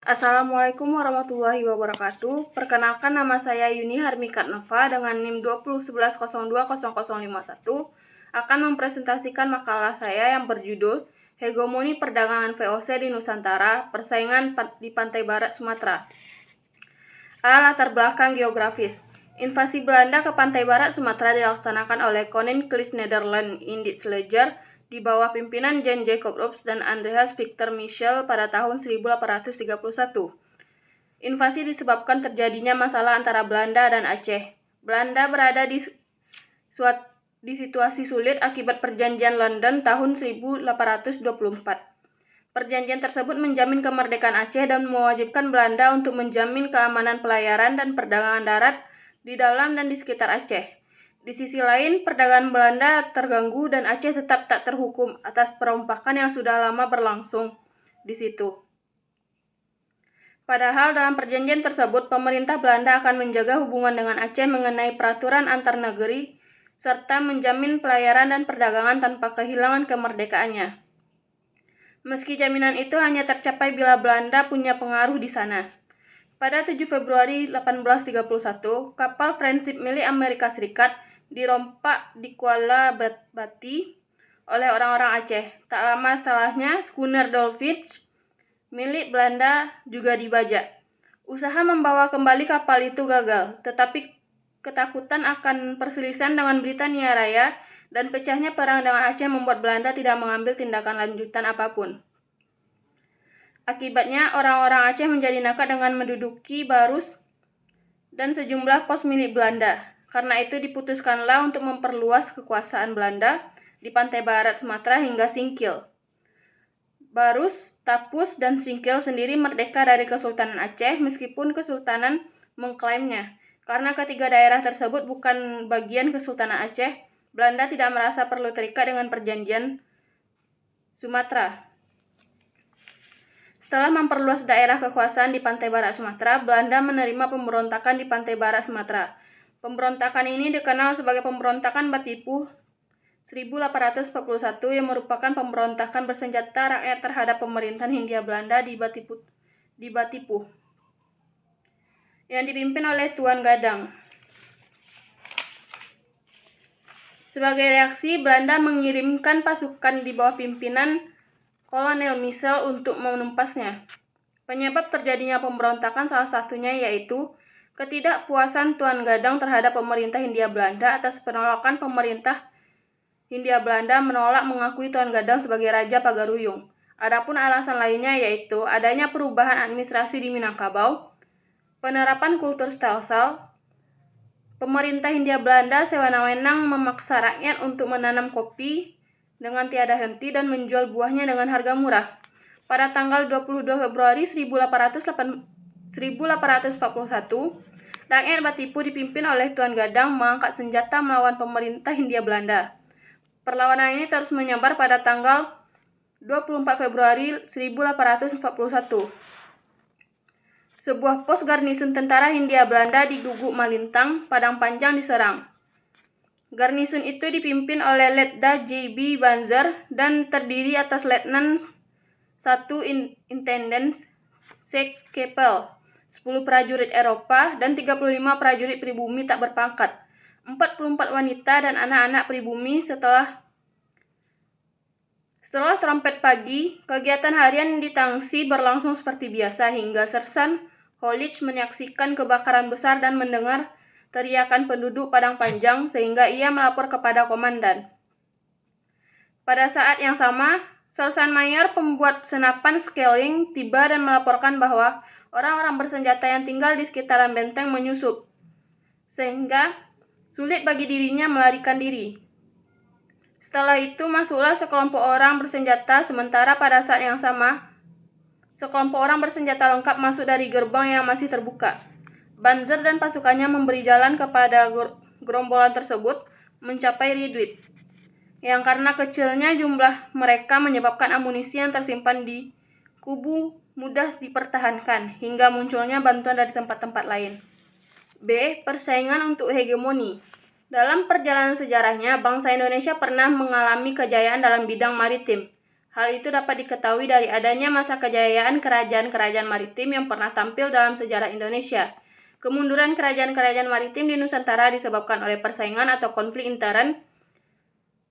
Assalamualaikum warahmatullahi wabarakatuh. Perkenalkan, nama saya Yuni Harmikatnova dengan NIM 2011020051 akan mempresentasikan makalah saya yang berjudul Hegemoni Perdagangan VOC di Nusantara, Persaingan di Pantai Barat Sumatera. Latar belakang geografis. Invasi Belanda ke pantai barat Sumatera dilaksanakan oleh Koninklijke Nederland Indisch Leger di bawah pimpinan Jan Jacob Rops dan Andreas Victor Michel pada tahun 1831. Invasi disebabkan terjadinya masalah antara Belanda dan Aceh. Belanda berada di situasi sulit akibat Perjanjian London tahun 1824. Perjanjian tersebut menjamin kemerdekaan Aceh dan mewajibkan Belanda untuk menjamin keamanan pelayaran dan perdagangan darat di dalam dan di sekitar Aceh. Di sisi lain, perdagangan Belanda terganggu dan Aceh tetap tak terhukum atas perompakan yang sudah lama berlangsung di situ. Padahal dalam perjanjian tersebut, pemerintah Belanda akan menjaga hubungan dengan Aceh mengenai peraturan antar negeri serta menjamin pelayaran dan perdagangan tanpa kehilangan kemerdekaannya. Meski jaminan itu hanya tercapai bila Belanda punya pengaruh di sana. Pada 7 Februari 1831, kapal Friendship milik Amerika Serikat dirompak di Kuala Bati oleh orang-orang Aceh. Tak lama setelahnya, schooner Dolphin milik Belanda juga dibajak. Usaha membawa kembali kapal itu gagal, tetapi ketakutan akan perselisihan dengan Britania Raya dan pecahnya perang dengan Aceh membuat Belanda tidak mengambil tindakan lanjutan apapun. Akibatnya, orang-orang Aceh menjadi nakal dengan menduduki Barus dan sejumlah pos milik Belanda. Karena itu diputuskanlah untuk memperluas kekuasaan Belanda di pantai barat Sumatera hingga Singkil. Barus, Tapus, dan Singkil sendiri merdeka dari Kesultanan Aceh meskipun Kesultanan mengklaimnya. Karena ketiga daerah tersebut bukan bagian Kesultanan Aceh, Belanda tidak merasa perlu terikat dengan Perjanjian Sumatera. Setelah memperluas daerah kekuasaan di pantai barat Sumatera, Belanda menerima pemberontakan di pantai barat Sumatera. Pemberontakan ini dikenal sebagai Pemberontakan Batipuh 1841 yang merupakan pemberontakan bersenjata rakyat terhadap pemerintahan Hindia Belanda di Batipuh yang dipimpin oleh Tuan Gadang. Sebagai reaksi, Belanda mengirimkan pasukan di bawah pimpinan Kolonel Michel untuk menempasnya. Penyebab terjadinya pemberontakan salah satunya yaitu ketidakpuasan Tuan Gadang terhadap pemerintah Hindia Belanda atas penolakan pemerintah Hindia Belanda menolak mengakui Tuan Gadang sebagai Raja Pagaruyung. Adapun alasan lainnya yaitu adanya perubahan administrasi di Minangkabau, penerapan kultur stelsel, pemerintah Hindia Belanda sewenang-wenang memaksa rakyat untuk menanam kopi dengan tiada henti dan menjual buahnya dengan harga murah. Pada tanggal 22 Februari 1841, rakyat Batipuh dipimpin oleh Tuan Gadang mengangkat senjata melawan pemerintah Hindia Belanda. Perlawanan ini terus menyebar pada tanggal 24 Februari 1841. Sebuah pos garnisun tentara Hindia Belanda di Guguk Malintang, Padang Panjang diserang. Garnisun itu dipimpin oleh Letda J.B. Banzer dan terdiri atas Letnan 1 Intendant Sheikh Keppel, 10 prajurit Eropa, dan 35 prajurit pribumi tak berpangkat, 44 wanita dan anak-anak pribumi. Setelah trompet pagi, kegiatan harian di Tangsi berlangsung seperti biasa hingga Sersan Hollich menyaksikan kebakaran besar dan mendengar teriakan penduduk Padang Panjang sehingga ia melapor kepada komandan. Pada saat yang sama, Sersan Mayer, pembuat senapan Schelling, tiba dan melaporkan bahwa orang-orang bersenjata yang tinggal di sekitaran benteng menyusup, sehingga sulit bagi dirinya melarikan diri. Setelah itu masuklah sekelompok orang bersenjata, sementara pada saat yang sama, sekelompok orang bersenjata lengkap masuk dari gerbang yang masih terbuka. Banzer dan pasukannya memberi jalan kepada gerombolan tersebut mencapai Ridwit, yang karena kecilnya jumlah mereka menyebabkan amunisi yang tersimpan di kubu mudah dipertahankan hingga munculnya bantuan dari tempat-tempat lain. B. Persaingan untuk hegemoni. Dalam perjalanan sejarahnya, bangsa Indonesia pernah mengalami kejayaan dalam bidang maritim. Hal itu dapat diketahui dari adanya masa kejayaan kerajaan-kerajaan maritim yang pernah tampil dalam sejarah Indonesia. Kemunduran kerajaan-kerajaan maritim di Nusantara disebabkan oleh persaingan atau konflik intern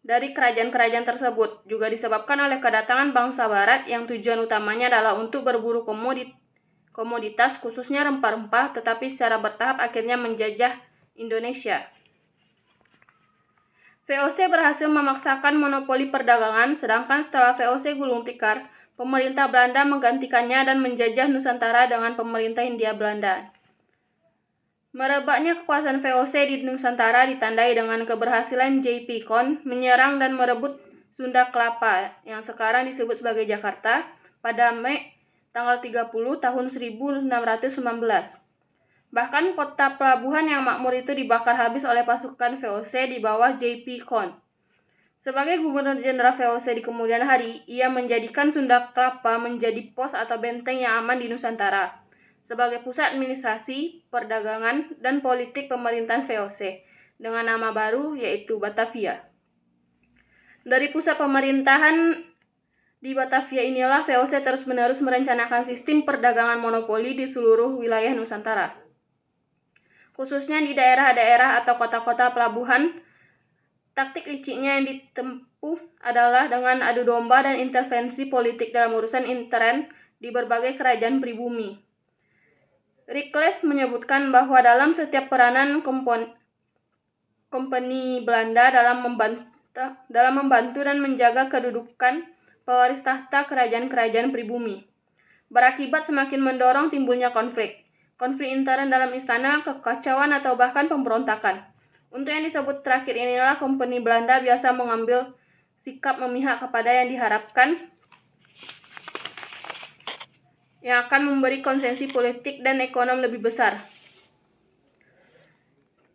dari kerajaan-kerajaan tersebut. Juga disebabkan oleh kedatangan bangsa barat yang tujuan utamanya adalah untuk berburu komoditas khususnya rempah-rempah, tetapi secara bertahap akhirnya menjajah Indonesia. VOC berhasil memaksakan monopoli perdagangan, sedangkan setelah VOC gulung tikar, pemerintah Belanda menggantikannya dan menjajah Nusantara dengan pemerintah Hindia Belanda. Merebaknya kekuasaan VOC di Nusantara ditandai dengan keberhasilan J.P. Kon menyerang dan merebut Sunda Kelapa yang sekarang disebut sebagai Jakarta pada Mei tanggal 30 tahun 1619. Bahkan kota pelabuhan yang makmur itu dibakar habis oleh pasukan VOC di bawah J.P. Kon. Sebagai Gubernur Jenderal VOC di kemudian hari, ia menjadikan Sunda Kelapa menjadi pos atau benteng yang aman di Nusantara, sebagai pusat administrasi, perdagangan, dan politik pemerintahan VOC, dengan nama baru yaitu Batavia. Dari pusat pemerintahan di Batavia inilah VOC terus-menerus merencanakan sistem perdagangan monopoli di seluruh wilayah Nusantara. Khususnya di daerah-daerah atau kota-kota pelabuhan, taktik liciknya yang ditempuh adalah dengan adu domba dan intervensi politik dalam urusan intern di berbagai kerajaan pribumi. Rickleff menyebutkan bahwa dalam setiap peranan kompeni Belanda dalam membantu dan menjaga kedudukan pewaris tahta kerajaan-kerajaan pribumi, berakibat semakin mendorong timbulnya konflik intern dalam istana, kekacauan atau bahkan pemberontakan. Untuk yang disebut terakhir inilah kompeni Belanda biasa mengambil sikap memihak kepada yang diharapkan yang akan memberi konsesi politik dan ekonomi lebih besar.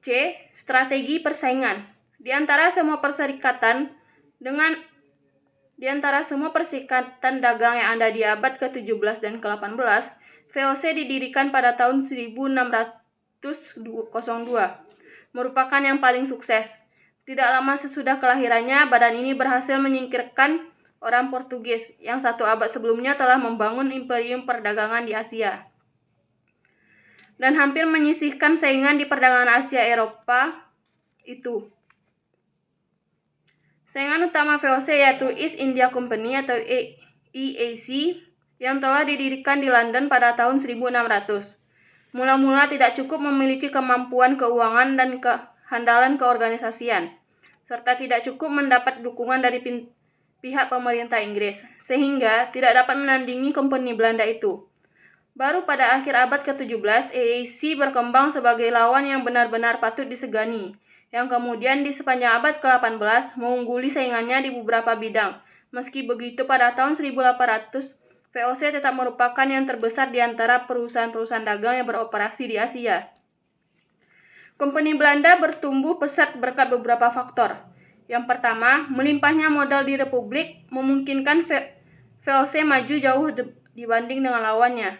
C. Strategi persaingan. Di antara semua perserikatan dagang yang ada di abad ke-17 dan ke-18, VOC didirikan pada tahun 1602, merupakan yang paling sukses. Tidak lama sesudah kelahirannya, badan ini berhasil menyingkirkan orang Portugis yang satu abad sebelumnya telah membangun imperium perdagangan di Asia dan hampir menyisihkan saingan di perdagangan Asia Eropa itu. Saingan utama VOC yaitu East India Company atau EAC yang telah didirikan di London pada tahun 1600. Mula-mula tidak cukup memiliki kemampuan keuangan dan kehandalan keorganisasian, serta tidak cukup mendapat dukungan dari pihak pemerintah Inggris, sehingga tidak dapat menandingi kompeni Belanda itu. Baru pada akhir abad ke-17, EAC berkembang sebagai lawan yang benar-benar patut disegani, yang kemudian di sepanjang abad ke-18 mengungguli saingannya di beberapa bidang. Meski begitu, pada tahun 1800, VOC tetap merupakan yang terbesar di antara perusahaan-perusahaan dagang yang beroperasi di Asia. Kompeni Belanda bertumbuh pesat berkat beberapa faktor. Yang pertama, melimpahnya modal di Republik memungkinkan VOC maju jauh dibanding dengan lawannya.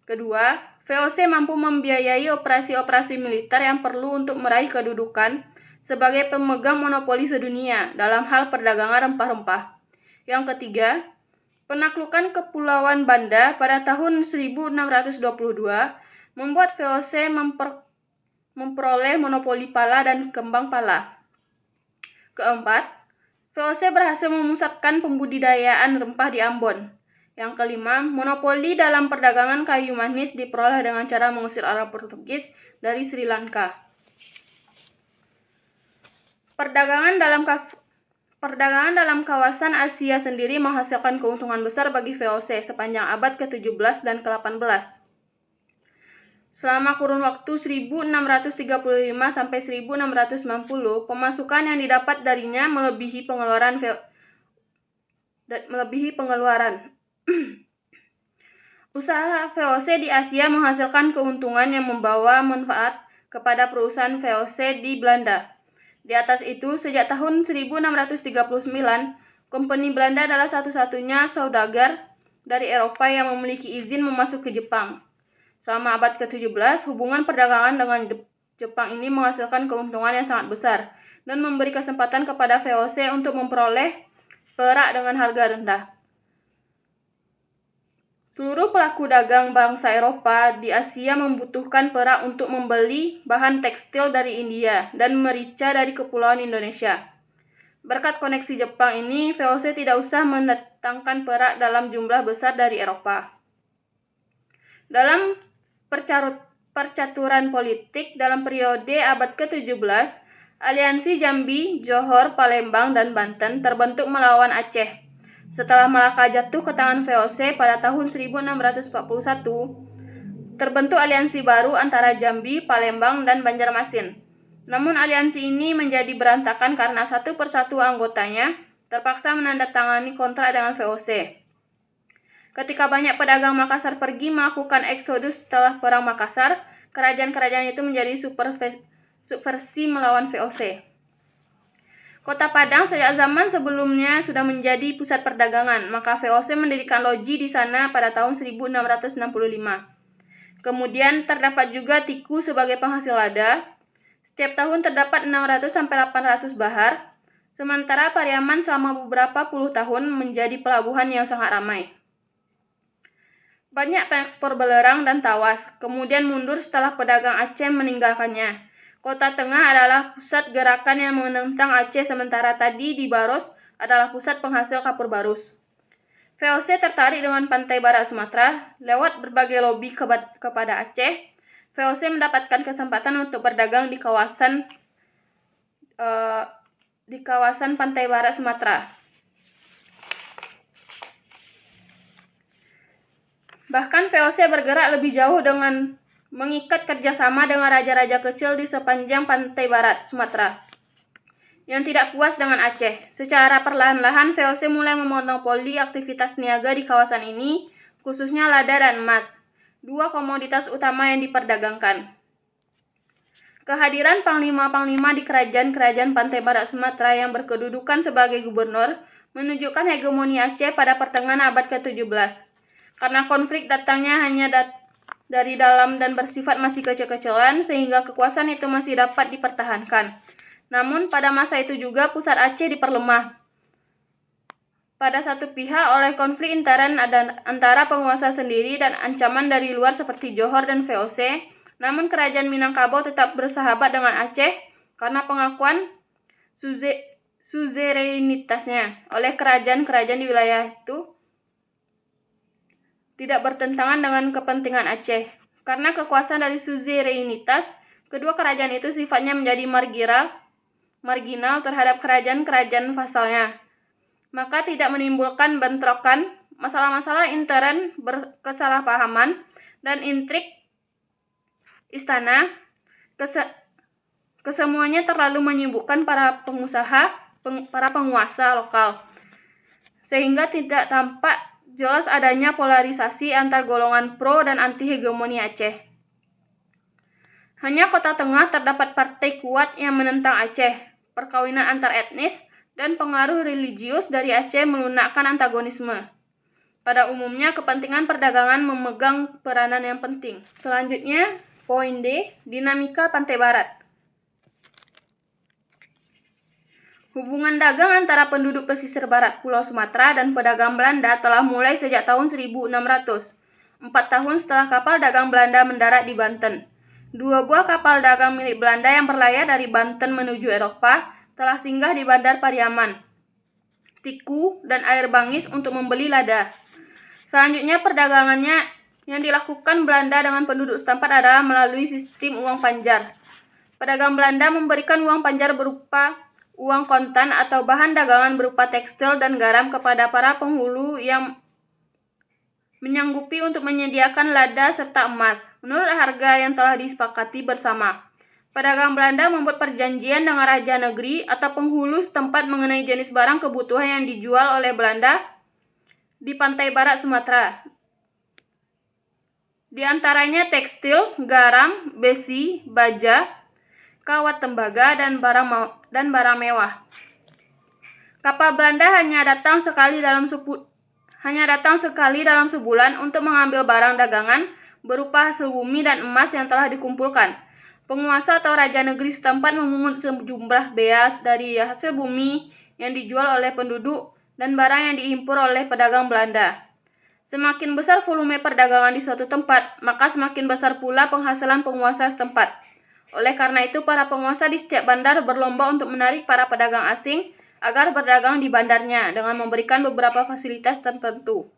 Kedua, VOC mampu membiayai operasi-operasi militer yang perlu untuk meraih kedudukan sebagai pemegang monopoli sedunia dalam hal perdagangan rempah-rempah. Yang ketiga, penaklukan Kepulauan Banda pada tahun 1622 membuat VOC memperoleh monopoli pala dan kembang pala. Keempat, VOC berhasil memusatkan pembudidayaan rempah di Ambon. Yang kelima, monopoli dalam perdagangan kayu manis diperoleh dengan cara mengusir orang Portugis dari Sri Lanka. Perdagangan dalam kawasan Asia sendiri menghasilkan keuntungan besar bagi VOC sepanjang abad ke-17 dan ke-18. Selama kurun waktu 1635 sampai 1690, pemasukan yang didapat darinya melebihi pengeluaran. Usaha VOC di Asia menghasilkan keuntungan yang membawa manfaat kepada perusahaan VOC di Belanda. Di atas itu, sejak tahun 1639, kompeni Belanda adalah satu-satunya saudagar dari Eropa yang memiliki izin memasuk ke Jepang. Selama abad ke-17, hubungan perdagangan dengan Jepang ini menghasilkan keuntungan yang sangat besar dan memberi kesempatan kepada VOC untuk memperoleh perak dengan harga rendah. Seluruh pelaku dagang bangsa Eropa di Asia membutuhkan perak untuk membeli bahan tekstil dari India dan merica dari Kepulauan Indonesia. Berkat koneksi Jepang ini, VOC tidak usah mendatangkan perak dalam jumlah besar dari Eropa. Dalam percaturan politik dalam periode abad ke-17, Aliansi Jambi, Johor, Palembang, dan Banten terbentuk melawan Aceh. Setelah Malaka jatuh ke tangan VOC pada tahun 1641, terbentuk aliansi baru antara Jambi, Palembang, dan Banjarmasin. Namun aliansi ini menjadi berantakan karena satu persatu anggotanya terpaksa menandatangani kontrak dengan VOC. Ketika banyak pedagang Makassar pergi melakukan eksodus setelah Perang Makassar, kerajaan-kerajaan itu menjadi subversi melawan VOC. Kota Padang sejak zaman sebelumnya sudah menjadi pusat perdagangan, maka VOC mendirikan loji di sana pada tahun 1665. Kemudian terdapat juga Tiku sebagai penghasil lada. Setiap tahun terdapat 600-800 bahar, sementara Pariaman selama beberapa puluh tahun menjadi pelabuhan yang sangat ramai. Banyak pengekspor belerang dan tawas, kemudian mundur setelah pedagang Aceh meninggalkannya. Kota Tengah adalah pusat gerakan yang menentang Aceh, sementara tadi di Baros adalah pusat penghasil kapur barus. VOC tertarik dengan pantai barat Sumatera. Lewat berbagai lobi kepada Aceh, VOC mendapatkan kesempatan untuk berdagang di kawasan pantai barat Sumatera. Bahkan VOC bergerak lebih jauh dengan mengikat kerjasama dengan raja-raja kecil di sepanjang pantai barat Sumatera yang tidak puas dengan Aceh. Secara perlahan-lahan VOC mulai memonopoli aktivitas niaga di kawasan ini, khususnya lada dan emas, dua komoditas utama yang diperdagangkan. Kehadiran panglima-panglima di kerajaan-kerajaan pantai barat Sumatera yang berkedudukan sebagai gubernur menunjukkan hegemoni Aceh pada pertengahan abad ke-17. Karena konflik datangnya hanya dari dalam dan bersifat masih kecil-kecilan, sehingga kekuasaan itu masih dapat dipertahankan. Namun pada masa itu juga pusat Aceh diperlemah pada satu pihak oleh konflik intern antara penguasa sendiri dan ancaman dari luar seperti Johor dan VOC. Namun kerajaan Minangkabau tetap bersahabat dengan Aceh karena pengakuan suzerenitasnya oleh kerajaan-kerajaan di wilayah itu tidak bertentangan dengan kepentingan Aceh. Karena kekuasaan dari suzerenitas, kedua kerajaan itu sifatnya menjadi marginal terhadap kerajaan-kerajaan vasalnya. Maka tidak menimbulkan bentrokan, masalah-masalah intern, kesalahpahaman, dan intrik istana. Kesemuanya terlalu menyibukkan para penguasa lokal, sehingga tidak tampak jelas adanya polarisasi antar golongan pro dan anti hegemoni Aceh. Hanya Kota Tengah terdapat partai kuat yang menentang Aceh. Perkawinan antar etnis dan pengaruh religius dari Aceh melunakkan antagonisme. Pada umumnya, kepentingan perdagangan memegang peranan yang penting. Selanjutnya, poin D, dinamika pantai barat. Hubungan dagang antara penduduk pesisir barat Pulau Sumatera dan pedagang Belanda telah mulai sejak tahun 1600, 4 tahun setelah kapal dagang Belanda mendarat di Banten. Dua buah kapal dagang milik Belanda yang berlayar dari Banten menuju Eropa telah singgah di Bandar Pariaman, Tiku, dan Air Bangis untuk membeli lada. Selanjutnya, perdagangannya yang dilakukan Belanda dengan penduduk setempat adalah melalui sistem uang panjar. Pedagang Belanda memberikan uang panjar berupa uang kontan atau bahan dagangan berupa tekstil dan garam kepada para penghulu yang menyanggupi untuk menyediakan lada serta emas, menurut harga yang telah disepakati bersama. Pedagang Belanda membuat perjanjian dengan raja negeri atau penghulu setempat mengenai jenis barang kebutuhan yang dijual oleh Belanda di pantai barat Sumatera. Di antaranya tekstil, garam, besi, baja, kawat tembaga, dan barang mewah. Kapal Belanda hanya datang sekali dalam sebulan untuk mengambil barang dagangan berupa hasil bumi dan emas yang telah dikumpulkan. Penguasa atau raja negeri setempat memungut sejumlah bea dari hasil bumi yang dijual oleh penduduk dan barang yang diimpor oleh pedagang Belanda. Semakin besar volume perdagangan di suatu tempat, maka semakin besar pula penghasilan penguasa setempat. Oleh karena itu, para penguasa di setiap bandar berlomba untuk menarik para pedagang asing agar berdagang di bandarnya dengan memberikan beberapa fasilitas tertentu.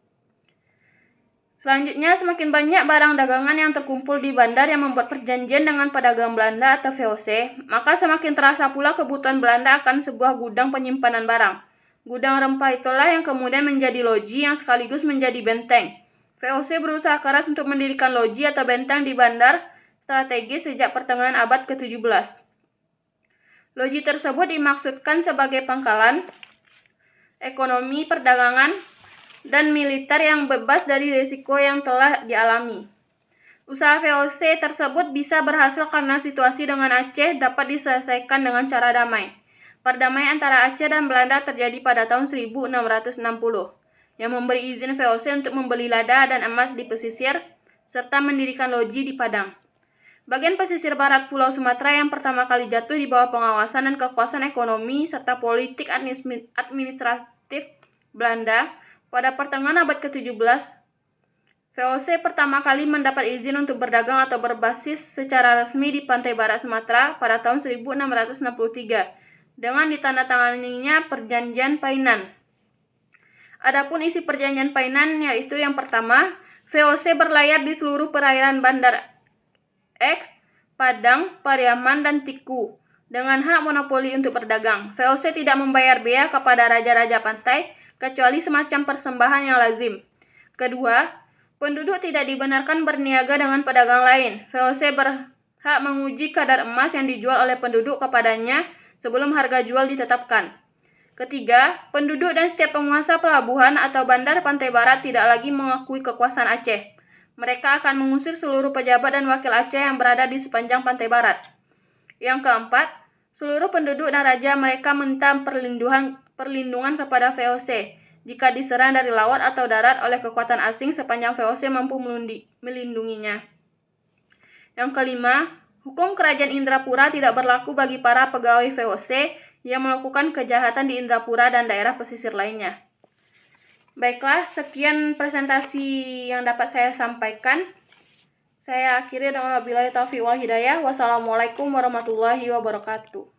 Selanjutnya, semakin banyak barang dagangan yang terkumpul di bandar yang membuat perjanjian dengan pedagang Belanda atau VOC, maka semakin terasa pula kebutuhan Belanda akan sebuah gudang penyimpanan barang. Gudang rempah itulah yang kemudian menjadi loji yang sekaligus menjadi benteng. VOC berusaha keras untuk mendirikan loji atau benteng di bandar strategis sejak pertengahan abad ke-17. Loji tersebut dimaksudkan sebagai pangkalan, ekonomi, perdagangan, dan militer yang bebas dari risiko yang telah dialami. Usaha VOC tersebut bisa berhasil karena situasi dengan Aceh dapat diselesaikan dengan cara damai. Perdamaian antara Aceh dan Belanda terjadi pada tahun 1660, yang memberi izin VOC untuk membeli lada dan emas di pesisir, serta mendirikan loji di Padang. Bagian pesisir barat Pulau Sumatera yang pertama kali jatuh di bawah pengawasan dan kekuasaan ekonomi serta politik administratif Belanda pada pertengahan abad ke-17, VOC pertama kali mendapat izin untuk berdagang atau berbasis secara resmi di pantai barat Sumatera pada tahun 1663 dengan ditandatanganinya Perjanjian Painan. Adapun isi Perjanjian Painan yaitu yang pertama, VOC berlayar di seluruh perairan Bandar X, Padang, Pariaman, dan Tiku dengan hak monopoli untuk berdagang. VOC tidak membayar bea kepada raja-raja pantai kecuali semacam persembahan yang lazim. Kedua, penduduk tidak dibenarkan berniaga dengan pedagang lain. VOC berhak menguji kadar emas yang dijual oleh penduduk kepadanya sebelum harga jual ditetapkan. Ketiga, penduduk dan setiap penguasa pelabuhan atau bandar pantai barat tidak lagi mengakui kekuasaan Aceh. Mereka akan mengusir seluruh pejabat dan wakil Aceh yang berada di sepanjang pantai barat. Yang keempat, seluruh penduduk dan raja mereka minta perlindungan kepada VOC jika diserang dari laut atau darat oleh kekuatan asing sepanjang VOC mampu melindunginya. Yang kelima, hukum kerajaan Indrapura tidak berlaku bagi para pegawai VOC yang melakukan kejahatan di Indrapura dan daerah pesisir lainnya. Baiklah, sekian presentasi yang dapat saya sampaikan. Saya akhiri dengan wabillahi taufiq wal hidayah. Wassalamualaikum warahmatullahi wabarakatuh.